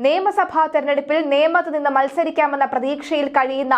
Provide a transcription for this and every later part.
നിയമസഭാ തെരഞ്ഞെടുപ്പിൽ നേമത്ത് നിന്ന് മത്സരിക്കാമെന്ന പ്രതീക്ഷയിൽ കഴിയുന്ന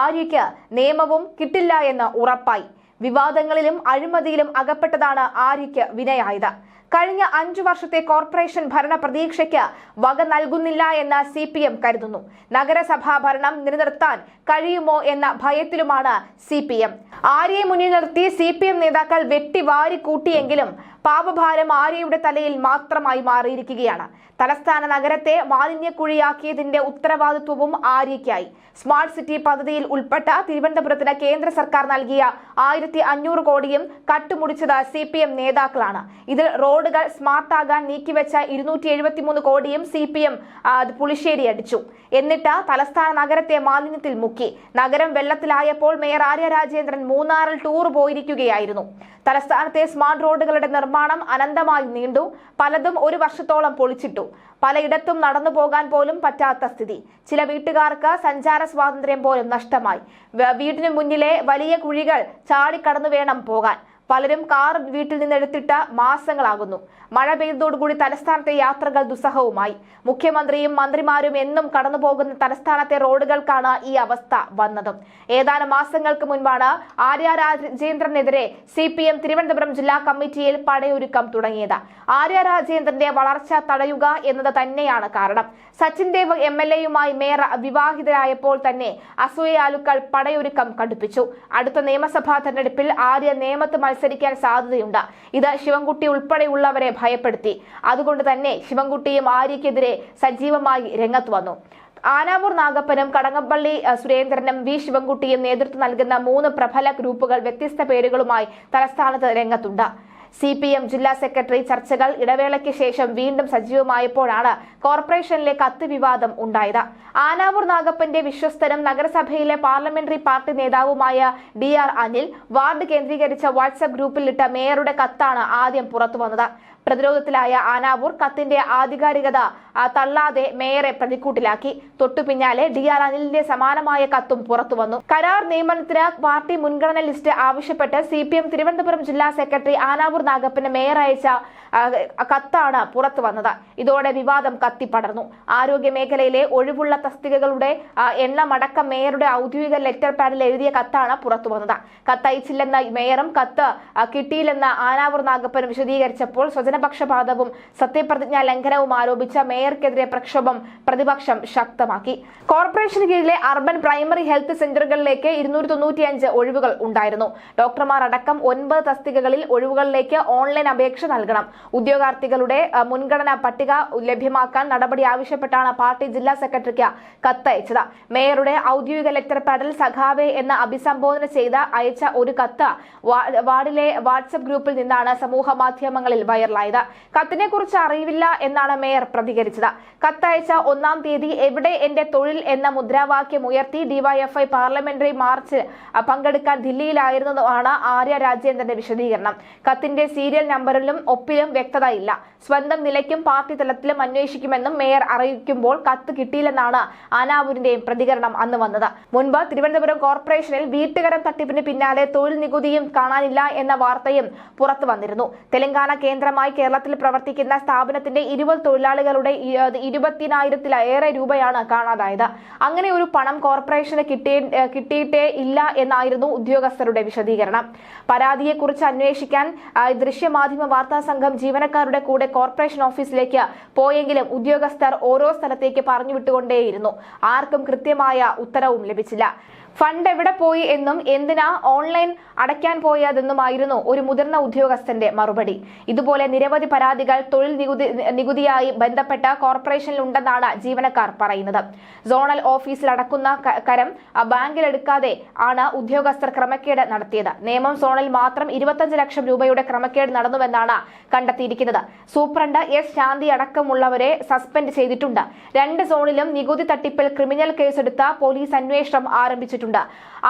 ആര്യയ്ക്ക് നിയമവും കിട്ടില്ല എന്ന് ഉറപ്പായി. വിവാദങ്ങളിലും അഴിമതിയിലും അകപ്പെട്ടതാണ് ആര്യയ്ക്ക് വിനയായത്. കഴിഞ്ഞ 5 വർഷത്തെ കോർപ്പറേഷൻ ഭരണ പ്രതീക്ഷയ്ക്ക് വക നൽകുന്നില്ല എന്ന് CPM കരുതുന്നു. നഗരസഭാ ഭരണം നിലനിർത്താൻ കഴിയുമോ എന്ന ഭയത്തിലുമാണ് CPM. ആര്യയെ മുന്നിൽ നിർത്തി CPM നേതാക്കൾ വെട്ടിവാരി കൂട്ടിയെങ്കിലും പാപഭാരം ആര്യയുടെ തലയിൽ മാത്രമായി മാറിയിരിക്കുകയാണ്. തലസ്ഥാന നഗരത്തെ മാലിന്യക്കുഴിയാക്കിയതിന്റെ ഉത്തരവാദിത്വവും ആര്യയ്ക്കായി. സ്മാർട്ട് സിറ്റി പദ്ധതിയിൽ ഉൾപ്പെട്ട തിരുവനന്തപുരത്തിന് കേന്ദ്ര സർക്കാർ നൽകിയ 1500 കോടിയും കട്ടുമുടിച്ചത് CPM നേതാക്കളാണ്. ഇതിൽ റോഡുകൾ സ്മാർട്ടാകാൻ നീക്കിവെച്ച 273 കോടിയും CPM പുളിശ്ശേരി അടിച്ചു. എന്നിട്ട് തലസ്ഥാന നഗരത്തെ മാലിന്യത്തിൽ മുക്കി. നഗരം വെള്ളത്തിലായപ്പോൾ മേയർ ആര്യ രാജേന്ദ്രൻ മൂന്നാറിൽ ടൂർ പോയിരിക്കുകയായിരുന്നു. തലസ്ഥാനത്തെ സ്മാർട്ട് റോഡുകളുടെ നിർമ്മാണം അനന്തമായി നീണ്ടു. പലതും 1 വർഷത്തോളം പൊളിച്ചിട്ടു. പലയിടത്തും നടന്നു പോകാൻ പോലും പറ്റാത്ത സ്ഥിതി. ചില വീട്ടുകാർക്ക് സഞ്ചാര സ്വാതന്ത്ര്യം പോലും നഷ്ടമായി. വീടിന് മുന്നിലെ വലിയ കുഴികൾ ചാടിക്കടന്നു വേണം പോകാൻ. പലരും കാർ വീട്ടിൽ നിന്ന് എടുത്തിട്ട് മാസങ്ങളാകുന്നു. മഴ പെയ്തതോടുകൂടി തലസ്ഥാനത്തെ യാത്രകൾ ദുസ്സഹവുമായി. മുഖ്യമന്ത്രിയും മന്ത്രിമാരും എന്നും കടന്നു പോകുന്ന തലസ്ഥാനത്തെ റോഡുകൾക്കാണ് ഈ അവസ്ഥ വന്നതും. ഏതാനും മാസങ്ങൾക്ക് മുൻപാണ് ആര്യ രാജേന്ദ്രനെതിരെ CPM തിരുവനന്തപുരം ജില്ലാ കമ്മിറ്റിയിൽ പടയൊരുക്കം തുടങ്ങിയത്. ആര്യ രാജേന്ദ്രന്റെ വളർച്ച തടയുക എന്നത് തന്നെയാണ് കാരണം. സച്ചിൻ ദേവ് MLAയുമായി മേയർ വിവാഹിതരായപ്പോൾ തന്നെ അസൂയാലുക്കൾ പടയൊരുക്കം കടുപ്പിച്ചു. അടുത്ത നിയമസഭാ തെരഞ്ഞെടുപ്പിൽ ആര്യ നേമത്ത് മത്സരിക്കാൻ സാധ്യതയുണ്ട്. ഇത് ശിവൻകുട്ടി ഉൾപ്പെടെയുള്ളവരെ ഭയപ്പെടുത്തി. അതുകൊണ്ട് തന്നെ ശിവൻകുട്ടിയും ആര്യയ്ക്കെതിരെ സജീവമായി രംഗത്ത് വന്നു. ആനാവൂർ നാഗപ്പനും കടങ്ങപ്പള്ളി സുരേന്ദ്രനും V ശിവൻകുട്ടിയും നേതൃത്വം നൽകുന്ന 3 പ്രബല ഗ്രൂപ്പുകൾ വ്യത്യസ്ത പേരുകളുമായി തലസ്ഥാനത്ത് രംഗത്തുണ്ട്. CPM ജില്ലാ സെക്രട്ടറി ചർച്ചകൾ ഇടവേളയ്ക്ക് ശേഷം വീണ്ടും സജീവമായപ്പോഴാണ് കോർപ്പറേഷനിലെ കത്ത് വിവാദം ഉണ്ടായത്. ആനാവൂർ നാഗപ്പന്റെ വിശ്വസ്തനും നഗരസഭയിലെ പാർലമെന്ററി പാർട്ടി നേതാവുമായ DR അനിൽ വാർഡ് കേന്ദ്രീകരിച്ച വാട്സ്ആപ്പ് ഗ്രൂപ്പിലിട്ട മേയറുടെ കത്താണ് ആദ്യം പുറത്തുവന്നത്. പ്രതിരോധത്തിലായ ആനാവൂർ കത്തിന്റെ ആധികാരികത തള്ളാതെ മേയറെ പ്രതിക്കൂട്ടിലാക്കി. തൊട്ടു പിന്നാലെ DR അനിലിന്റെ സമാനമായ കത്തും പുറത്തുവന്നു. കരാർ നിയമനത്തിന് പാർട്ടി മുൻഗണന ലിസ്റ്റ് ആവശ്യപ്പെട്ട് CPM തിരുവനന്തപുരം ജില്ലാ സെക്രട്ടറി ആനാവൂർ നാഗപ്പന് മേയർ അയച്ച കത്താണ് പുറത്തു വന്നത്. ഇതോടെ വിവാദം കത്തിപ്പടർന്നു. ആരോഗ്യ മേഖലയിലെ ഒഴിവുള്ള തസ്തികകളുടെ എണ്ണമടക്കം മേയറുടെ ഔദ്യോഗിക ലെറ്റർ പാഡിൽ എഴുതിയ കത്താണ് പുറത്തു വന്നത്. കത്തയച്ചില്ലെന്ന മേയറും കത്ത് കിട്ടിയില്ലെന്ന് ആനാവൂർ നാഗപ്പനും വിശദീകരിച്ചപ്പോൾ സ്വജനപക്ഷപാതവും സത്യപ്രതിജ്ഞാ ലംഘനവും ആരോപിച്ച മേയർക്കെതിരെ പ്രക്ഷോഭം പ്രതിപക്ഷം ശക്തമാക്കി. കോർപ്പറേഷന് കീഴിലെ അർബൻ പ്രൈമറി ഹെൽത്ത് സെന്ററുകളിലേക്ക് 295 ഒഴിവുകൾ ഉണ്ടായിരുന്നു. ഡോക്ടർമാർ അടക്കം 9 തസ്തികകളിൽ ഒഴിവുകളിലേക്ക് ഓൺലൈൻ അപേക്ഷ നൽകണം. ഉദ്യോഗാർത്ഥികളുടെ മുൻഗണനാ പട്ടിക ലഭ്യമാക്കാൻ നടപടി ആവശ്യപ്പെട്ടാണ് പാർട്ടി ജില്ലാ സെക്രട്ടറിക്ക് കത്തയച്ചത്. മേയറുടെ ഔദ്യോഗിക ലെറ്റർ പാഡിൽ സഖാവെ എന്ന് അഭിസംബോധന ചെയ്ത് അയച്ച ഒരു കത്ത് വാർഡിലെ വാട്സ്ആപ്പ് ഗ്രൂപ്പിൽ നിന്നാണ് സമൂഹ മാധ്യമങ്ങളിൽ വൈറലായത്. കത്തിനെ കുറിച്ച് അറിയില്ല എന്നാണ് മേയർ പ്രതികരിച്ചത്. കത്തയച്ച 1-ാം തീയതി എവിടെ എന്റെ തൊഴിൽ എന്ന മുദ്രാവാക്യം ഉയർത്തി DYFI പാർലമെന്ററി മാർച്ച് പങ്കെടുക്കാൻ ദില്ലിയിലായിരുന്നതാണ് ആര്യ രാജേന്ദ്രന്റെ വിശദീകരണം. കത്തിന്റെ സീരിയൽ നമ്പറിലും ഒപ്പിലും വ്യക്തതയില്ല. സ്വന്തം നിലയ്ക്കും പാർട്ടി തലത്തിലും അന്വേഷിക്കുമെന്നും മേയർ അറിയിക്കുമ്പോൾ കത്ത് കിട്ടിയില്ലെന്നാണ് ആനാവൂരിന്റെയും പ്രതികരണം അന്ന് വന്നത്. മുൻപ് തിരുവനന്തപുരം കോർപ്പറേഷനിൽ വീട്ടുകരം തട്ടിപ്പിന് പിന്നാലെ തൊഴിൽ നികുതിയും കാണാനില്ല എന്ന വാർത്തയും പുറത്തു വന്നിരുന്നു. തെലങ്കാന കേന്ദ്രമായി കേരളത്തിൽ പ്രവർത്തിക്കുന്ന സ്ഥാപനത്തിന്റെ 20 തൊഴിലാളികളുടെ 20,000-ലേറെ രൂപയാണ് കാണാതായത്. അങ്ങനെ ഒരു പണം കോർപ്പറേഷന് കിട്ടിയിട്ടേ ഇല്ല എന്നായിരുന്നു ഉദ്യോഗസ്ഥരുടെ വിശദീകരണം. പരാതിയെക്കുറിച്ച് അന്വേഷിക്കാൻ ദൃശ്യമാധ്യമ വാർത്താ സംഘം ജീവനക്കാരുടെ കൂടെ കോർപ്പറേഷൻ ഓഫീസിലേക്ക് പോയെങ്കിലും ഉദ്യോഗസ്ഥർ ഓരോ സ്ഥലത്തേക്ക് പറഞ്ഞുവിട്ടുകൊണ്ടേയിരുന്നു. ആർക്കും കൃത്യമായ ഉത്തരവും ലഭിച്ചില്ല. ഫണ്ട് എവിടെ പോയി എന്നും എന്തിനാ ഓൺലൈൻ അടയ്ക്കാൻ പോയതെന്നുമായിരുന്നു ഒരു മുതിർന്ന ഉദ്യോഗസ്ഥന്റെ മറുപടി. ഇതുപോലെ നിരവധി പരാതികൾ തൊഴിൽ നികുതിയായി ബന്ധപ്പെട്ട കോർപ്പറേഷനിൽ ഉണ്ടെന്നാണ് ജീവനക്കാർ പറയുന്നത്. സോണൽ ഓഫീസിൽ അടക്കുന്ന കരം ബാങ്കിലെടുക്കാതെ ആണ് ഉദ്യോഗസ്ഥർ ക്രമക്കേട് നടത്തിയത്. നേമം സോണിൽ മാത്രം 25 ലക്ഷം രൂപയുടെ ക്രമക്കേട് നടന്നുവെന്നാണ് കണ്ടെത്തിയിരിക്കുന്നത്. സൂപ്രണ്ട് S ശാന്തി അടക്കമുള്ളവരെ സസ്പെൻഡ് ചെയ്തിട്ടുണ്ട്. 2 സോണിലും നികുതി തട്ടിപ്പിൽ ക്രിമിനൽ കേസെടുത്ത പോലീസ് അന്വേഷണം ആരംഭിച്ചിട്ടുണ്ട്.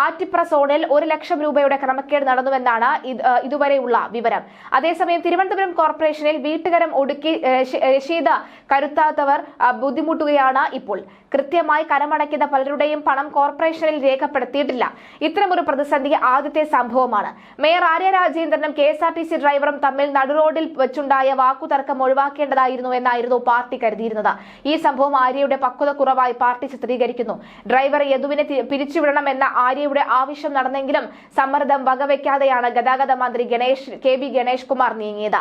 ആറ്റിപ്ര സോണിൽ 1 ലക്ഷം രൂപയുടെ ക്രമക്കേട് നടന്നുവെന്നാണ് ഇതുവരെയുള്ള വിവരം. അതേസമയം തിരുവനന്തപുരം കോർപ്പറേഷനിൽ വീട്ടുകരം ഒടുക്കി രശീദ് കരുത്താത്തവർ ബുദ്ധിമുട്ടുകയാണ് ഇപ്പോൾ. കൃത്യമായി കരമടയ്ക്കുന്ന പലരുടെയും പണം കോർപ്പറേഷനിൽ രേഖപ്പെടുത്തിയിട്ടില്ല. ഇത്തരമൊരു പ്രതിസന്ധി ആദ്യത്തെ സംഭവമാണ്. മേയർ ആര്യ രാജേന്ദ്രനും KSRTC ഡ്രൈവറും തമ്മിൽ നടുറോഡിൽ വെച്ചുണ്ടായ വാക്കുതർക്കം ഒഴിവാക്കേണ്ടതായിരുന്നു എന്നായിരുന്നു പാർട്ടി കരുതിയിരുന്നത്. ഈ സംഭവം ആര്യയുടെ പക്വത കുറവായി പാർട്ടി ചിത്രീകരിക്കുന്നു. ഡ്രൈവർ യദുവിനെ പിരിച്ചുവിടണമെന്ന ആര്യയുടെ ആവശ്യം നടന്നെങ്കിലും സമ്മർദ്ദം വകവെക്കാതെയാണ് ഗതാഗത മന്ത്രി KB ഗണേഷ് കുമാർ നീങ്ങിയത്.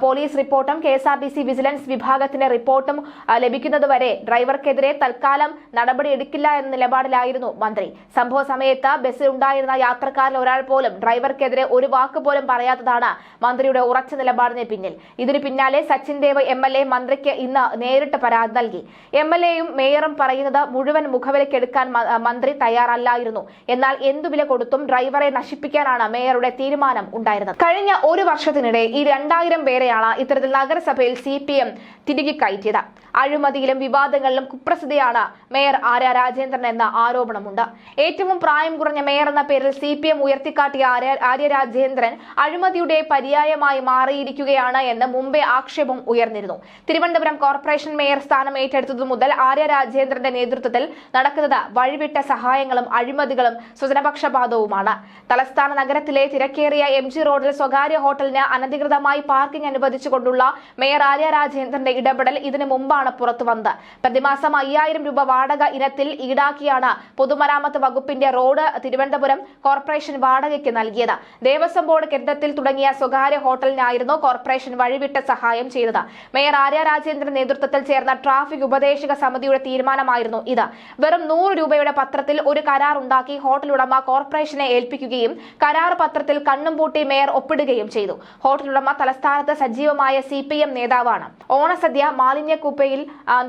പോലീസ് റിപ്പോർട്ടും KSRTC വിജിലൻസ് വിഭാഗത്തിന്റെ റിപ്പോർട്ടും ലഭിക്കുന്നതുവരെ ഡ്രൈവർക്കെതിരെ തൽക്കാലം നടപടിയെടുക്കില്ല എന്ന നിലപാടിലായിരുന്നു മന്ത്രി. സംഭവ സമയത്ത് ബസ്സിൽ ഉണ്ടായിരുന്ന യാത്രക്കാരിൽ ഒരാൾ പോലും ഡ്രൈവർക്കെതിരെ ഒരു വാക്ക് പോലും പറയാത്തതാണ് മന്ത്രിയുടെ ഉറച്ച നിലപാടിന് പിന്നിൽ. ഇതിന് പിന്നാലെ സച്ചിൻ ദേവ് MLA മന്ത്രിക്ക് ഇന്ന് നേരിട്ട് പരാതി നൽകി. MLAയും മേയറും പറയുന്നത് മുഴുവൻ മുഖവിലക്കെടുക്കാൻ മന്ത്രി തയ്യാറല്ലായിരുന്നു. എന്നാൽ എന്തുവില കൊടുത്തും ഡ്രൈവറെ നശിപ്പിക്കാനാണ് മേയറുടെ തീരുമാനം ഉണ്ടായിരുന്നത്. കഴിഞ്ഞ ഒരു വർഷത്തിനിടെ ഈ 2000 പേരെയാണ് ഇത്തരത്തിൽ നഗരസഭയിൽ CPM തിരികെ കയറ്റിയത്. അഴിമതിയിലും വിവാദങ്ങളിലും കുപ്രസിദ്ധയാണ് മേയർ ആര്യ രാജേന്ദ്രൻ എന്ന ആരോപണമുണ്ട്. ഏറ്റവും പ്രായം കുറഞ്ഞ മേയർ എന്ന പേരിൽ CPM ഉയർത്തിക്കാട്ടിയ ആര്യ രാജേന്ദ്രൻ അഴിമതിയുടെ പര്യായമായി മാറിയിരിക്കുകയാണ് എന്ന് മുമ്പേ ആക്ഷേപം ഉയർന്നിരുന്നു. തിരുവനന്തപുരം കോർപ്പറേഷൻ മേയർ സ്ഥാനം ഏറ്റെടുത്തതു മുതൽ ആര്യ രാജേന്ദ്രന്റെ നേതൃത്വത്തിൽ നടക്കുന്നത് വഴിവിട്ട സഹായങ്ങളും അഴിമതികളും സ്വജനപക്ഷപാതവുമാണ്. തലസ്ഥാന നഗരത്തിലെ തിരക്കേറിയ MG റോഡിൽ സ്വകാര്യ ഹോട്ടലിന് അനധികൃതമായി പാർക്കിംഗ് അനുവദിച്ചുകൊണ്ടുള്ള മേയർ ആര്യ രാജേന്ദ്രന്റെ ഇടപെടൽ ഇതിനു മുമ്പാണ് പുറത്തു വന്നത്. പ്രതിമാസം 5000 രൂപ വാടക ഇനത്തിൽ ഈടാക്കിയാണ് പൊതുമരാമത്ത് വകുപ്പിന്റെ റോഡ് തിരുവനന്തപുരം കോർപ്പറേഷൻ വാടകയ്ക്ക് നൽകിയത്. ദേവസ്വം ബോർഡ് കെട്ടിടത്തിൽ തുടങ്ങിയ സ്വകാര്യ ഹോട്ടലിനായിരുന്നു കോർപ്പറേഷൻ വഴിവിട്ട സഹായം ചെയ്തത്. മേയർ ആര്യ രാജേന്ദ്രൻ നേതൃത്വത്തിൽ ചേർന്ന ട്രാഫിക് ഉപദേശക സമിതിയുടെ തീരുമാനമായിരുന്നു ഇത്. വെറും 100 രൂപയുടെ പത്രത്തിൽ ഒരു കരാർ ഉണ്ടാക്കി ഹോട്ടൽ ഉടമ കോർപ്പറേഷനെ ഏൽപ്പിക്കുകയും കരാർ പത്രത്തിൽ കണ്ണും പൂട്ടി മേയർ ഒപ്പിടുകയും ചെയ്തു. ഹോട്ടൽ ഉടമ തലസ്ഥാനത്ത് സജീവമായ CPM നേതാവാണ്. ഓണസദ്യ മാലിന്യക്കുപ്പയിൽ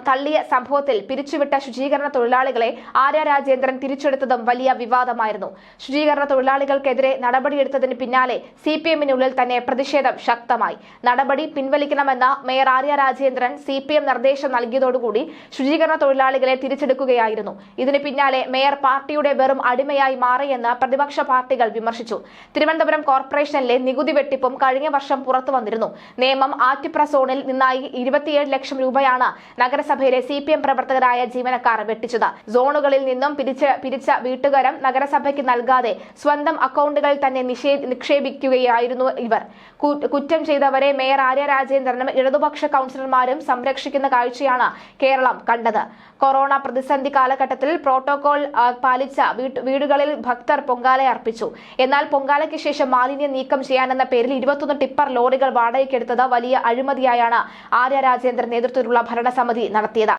തള്ളിയ സംഭവത്തിൽ പിരിച്ചുവിട്ട ശുചീകരണ തൊഴിലാളികളെ ആര്യ രാജേന്ദ്രൻ തിരിച്ചെടുത്തതും വലിയ വിവാദമായിരുന്നു. ശുചീകരണ തൊഴിലാളികൾക്കെതിരെ നടപടിയെടുത്തതിന് പിന്നാലെ CPMനുള്ളിൽ തന്നെ പ്രതിഷേധം ശക്തമായി. നടപടി പിൻവലിക്കണമെന്ന മേയർ ആര്യ രാജേന്ദ്രൻ CPM നിർദ്ദേശം നൽകിയതോടുകൂടി ശുചീകരണ തൊഴിലാളികളെ തിരിച്ചെടുക്കുകയായിരുന്നു. ഇതിന് പിന്നാലെ മേയർ പാർട്ടിയുടെ വെറും അടിമയായി മാറിയെന്ന് പ്രതിപക്ഷ പാർട്ടികൾ വിമർശിച്ചു. തിരുവനന്തപുരം കോർപ്പറേഷനിലെ നികുതി വെട്ടിപ്പും കഴിഞ്ഞ വർഷം പുറത്തു വന്നിരുന്നു. നേമം ആറ്റിപ്ര സോണിൽ നിന്നായി 27 ലക്ഷം രൂപയാണ് നഗരസഭയിലെ CPM പ്രവർത്തകരായ ജീവനക്കാർ വെട്ടിച്ചത്. സോണുകളിൽ നിന്നും പിരിച്ച വീട്ടുകരം നഗരസഭയ്ക്ക് നൽകാതെ സ്വന്തം അക്കൗണ്ടുകളിൽ തന്നെ നിക്ഷേപിക്കുകയായിരുന്നു ഇവർ. കുറ്റം ചെയ്തവരെ മേയർ ആര്യ രാജേന്ദ്രനും ഇടതുപക്ഷ കൗൺസിലർമാരും സംരക്ഷിക്കുന്ന കാഴ്ചയാണ് കേരളം കണ്ടത്. കൊറോണ പ്രതിസന്ധി കാലഘട്ടത്തിൽ പ്രോട്ടോകോൾ പാലിച്ച വീടുകളിൽ ഭക്തർ പൊങ്കാല അർപ്പിച്ചു. എന്നാൽ പൊങ്കാലയ്ക്ക് ശേഷം മാലിന്യം നീക്കം ചെയ്യാനെന്ന പേരിൽ 21 ടിപ്പർ ലോറികൾ വാടകയ്ക്കെടുത്തത് വലിയ അഴിമതിയായാണ് ആര്യ രാജേന്ദ്രൻ നേതൃത്വത്തിലുള്ള ഭരണസമിതി നടത്തിയത്.